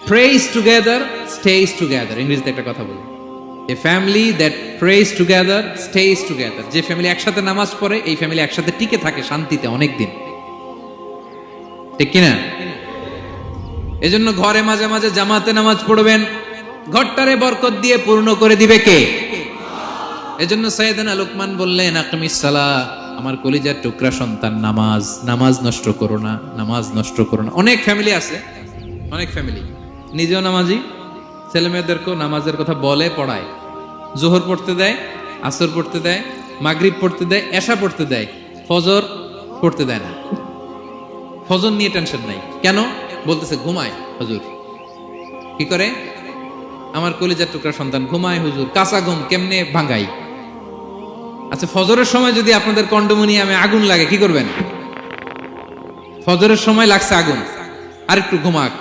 Praise together stays together, ইংরেজিতে একটা কথা বলি, a family that prays together stays together. যে ফ্যামিলি একসাথে নামাজ পড়ে, এই ফ্যামিলি একসাথে টিকে থাকে শান্তিতে অনেক দিন, ঠিক কিনা? এজন্য ঘরে মাঝে মাঝে জামাতে নামাজ পড়বেন, ঘরটারে বরকত দিয়ে পূর্ণ করে দিবে কে? এজন্য সাইয়েদনা লোকমান বললেন, আকিমিস সালাহ, আমার কলিজার টুকরা সন্তান, নামাজ নষ্ট করো না, নামাজ নষ্ট করো না। অনেক ফ্যামিলি আছে, অনেক ফ্যামিলি নিজেও নামাজি, ছেলে মেয়েদেরকেও নামাজের কথা বলে, পড়ায়, জোহর পড়তে দেয়, আসর পড়তে দেয়, মাগরিব পড়তে দেয়, এশা পড়তে দেয়, ফজর পড়তে দেয় না। ফজর নিয়ে টেনশন নাই, কেন? বলতেছে ঘুমায় হুজুর। কি করে? আমার কলিজার টুকরা সন্তান ঘুমায় হুজুর, কাঁচা ঘুম কেমনে ভাঙাই? আচ্ছা, ফজরের সময় যদি আপনাদের কন্ডোমিনিয়ামে আগুন লাগে কি করবেন? ফজরের সময় লাগছে আগুন, আর একটু ঘুমাক,